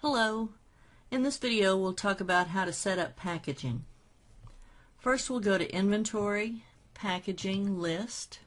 Hello. In this video we'll talk about how to set up packaging. First we'll go to Inventory, Packaging, List.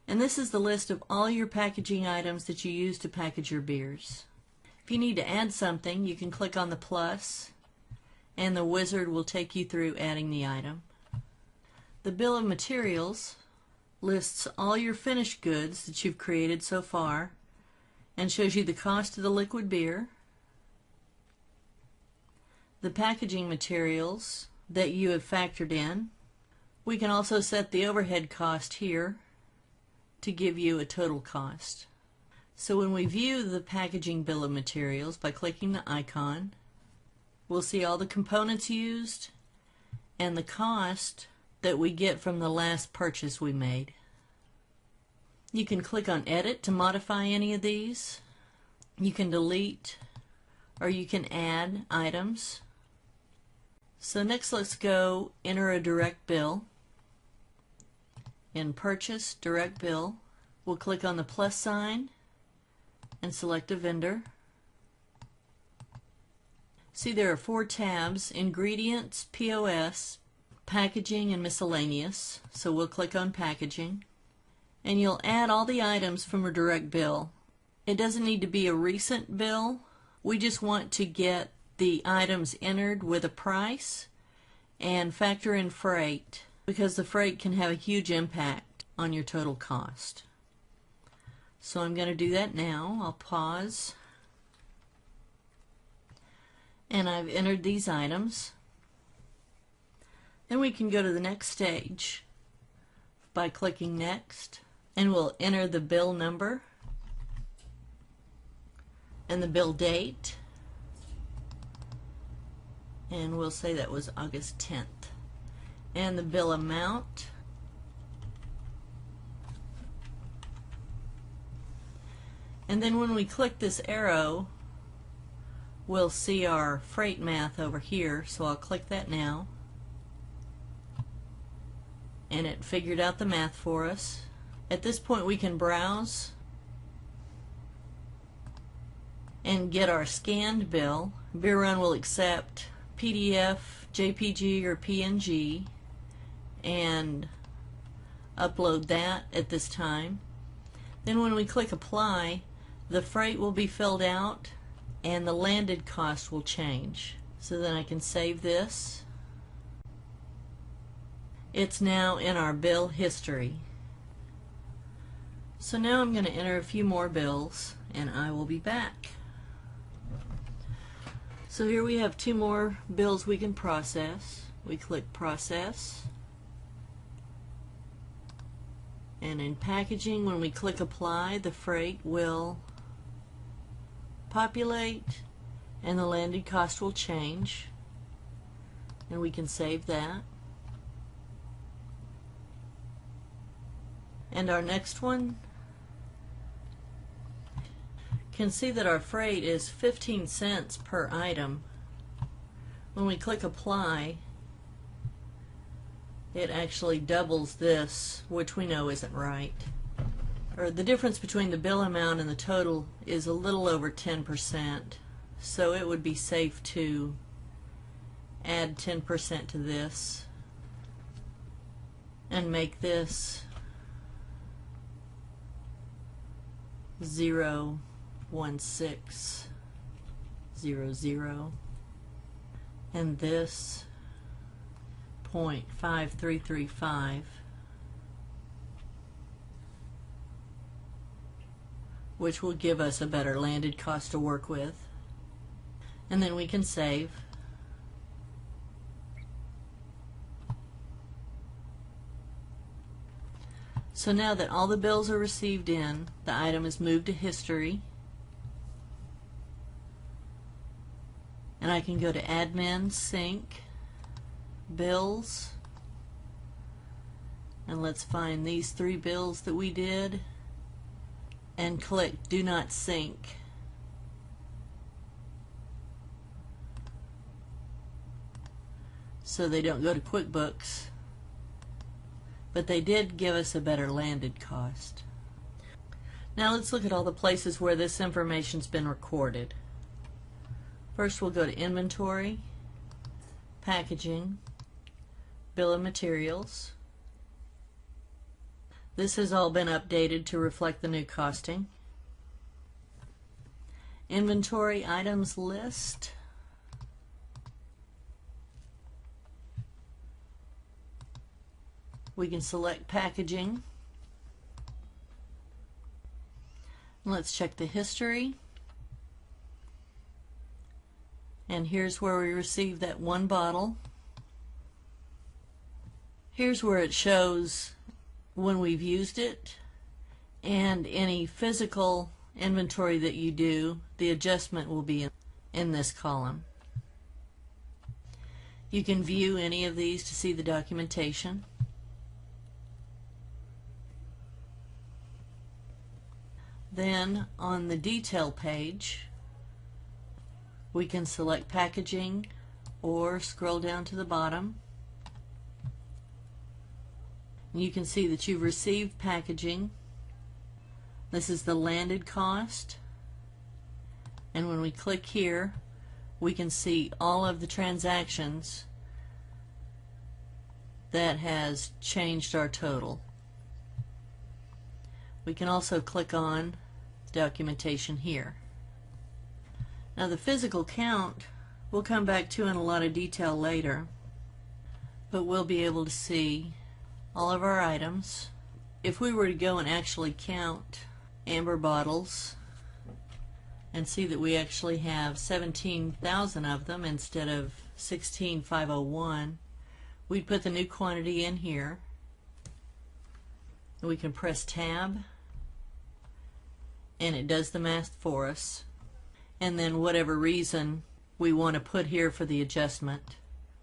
And this is the list of all your packaging items that you use to package your beers. If you need to add something, you can click on the plus and the wizard will take you through adding the item. The bill of materials lists all your finished goods that you've created so far and shows you the cost of the liquid beer, the packaging materials that you have factored in. We can also set the overhead cost here to give you a total cost. So when we view the packaging bill of materials by clicking the icon, we'll see all the components used and the cost that we get from the last purchase we made. You can click on Edit to modify any of these. You can delete or you can add items. So next let's go enter a direct bill. In Purchase, Direct Bill, we'll click on the plus sign and select a vendor. See, there are 4 tabs: Ingredients, POS, Packaging, and Miscellaneous. So we'll click on Packaging. And you'll add all the items from a direct bill. It doesn't need to be a recent bill. We just want to get the items entered with a price and factor in freight, because the freight can have a huge impact on your total cost. So I'm going to do that now. I'll pause. And I've entered these items. Then we can go to the next stage by clicking Next, and we'll enter the bill number and the bill date, and we'll say that was August 10th, and the bill amount, and then when we click this arrow we'll see our freight math over here, so I'll click that now, and it figured out the math for us. At this point we can browse and get our scanned bill. Beer Run will accept PDF, JPG, or PNG and upload that at this time. Then when we click Apply, the freight will be filled out and the landed cost will change. So then I can save this. It's now in our bill history. So now I'm going to enter a few more bills and I will be back. So here we have 2 more bills we can process. We click Process, and in Packaging, when we click Apply, the freight will populate and the landed cost will change, and we can save that. And our next one can see that our freight is 15 cents per item. When we click Apply, it actually doubles this, which we know isn't right. Or the difference between the bill amount and the total is a little over 10%, so it would be safe to add 10% to this and make this 0.1600 and this 0.5335, which will give us a better landed cost to work with. And then we can save. So now that all the bills are received in, the item is moved to history, and I can go to Admin, Sync, Bills, and let's find these 3 bills that we did and click Do Not Sync. So they don't go to QuickBooks, but they did give us a better landed cost. Now let's look at all the places where this information's been recorded. First we'll go to Inventory, Packaging, Bill of Materials. This has all been updated to reflect the new costing. Inventory Items List. We can select Packaging. Let's check the history. And here's where we received that one bottle. Here's where it shows when we've used it, and any physical inventory that you do, the adjustment will be in this column. You can view any of these to see the documentation. Then on the detail page, we can select Packaging or scroll down to the bottom. You can see that you've received packaging. This is the landed cost, and when we click here we can see all of the transactions that has changed our total. We can also click on documentation here. Now the physical count we'll come back to in a lot of detail later, but we'll be able to see all of our items. If we were to go and actually count amber bottles and see that we actually have 17,000 of them instead of 16,501, we'd put the new quantity in here. We can press tab and it does the math for us, and then whatever reason we want to put here for the adjustment,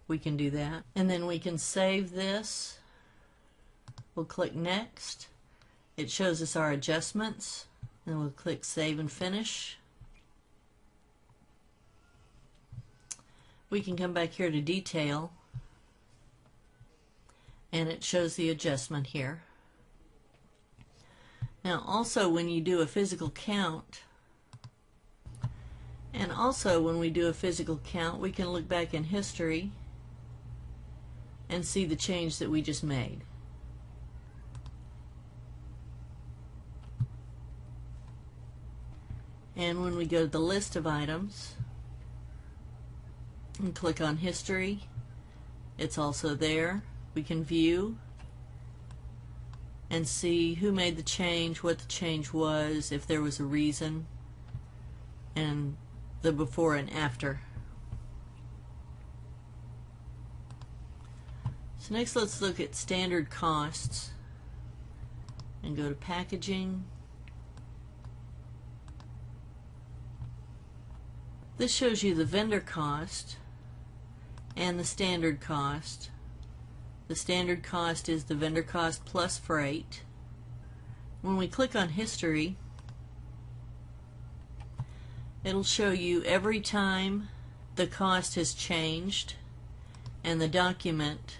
we can do that. And then we can save this. We'll click Next. It shows us our adjustments. Then we'll click Save and Finish. We can come back here to Detail, and it shows the adjustment here. Now also when you do a physical count, we can look back in history and see the change that we just made. And when we go to the list of items and click on history, it's also there. We can view and see who made the change, what the change was, if there was a reason, and the before and after. So next let's look at standard costs and go to Packaging. This shows you the vendor cost and the standard cost. The standard cost is the vendor cost plus freight. When we click on history, it'll show you every time the cost has changed and the document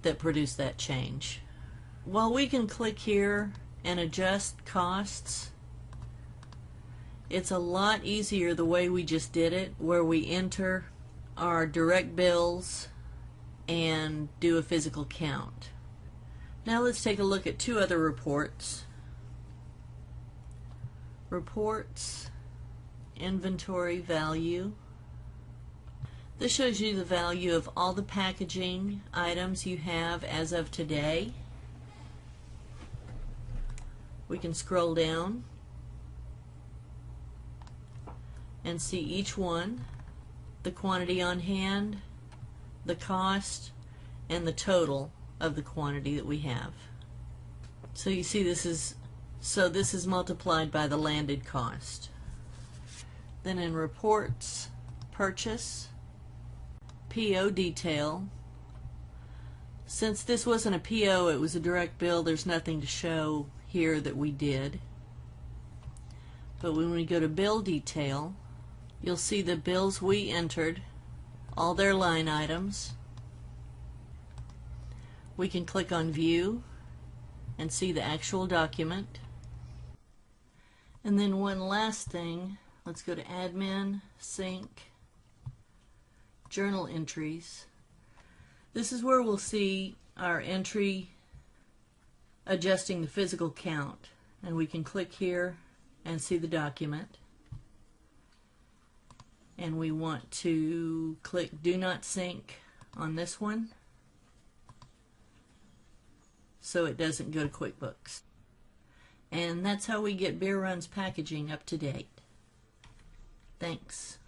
that produced that change. While we can click here and adjust costs, it's a lot easier the way we just did it, where we enter our direct bills and do a physical count. Now let's take a look at two other reports. Reports, Inventory Value. This shows you the value of all the packaging items you have as of today. We can scroll down and see each one, the quantity on hand, the cost, and the total of the quantity that we have. So you see this is multiplied by the landed cost. Then in Reports, Purchase, PO Detail. Since this wasn't a PO, it was a direct bill, there's nothing to show here that we did. But when we go to Bill Detail, you'll see the bills we entered, all their line items. We can click on View and see the actual document. And then one last thing, Let's go to Admin, Sync, Journal Entries. This is where we'll see our entry adjusting the physical count. And we can click here and see the document. And we want to click Do Not Sync on this one so it doesn't go to QuickBooks. And that's how we get Beer Run's packaging up to date. Thanks.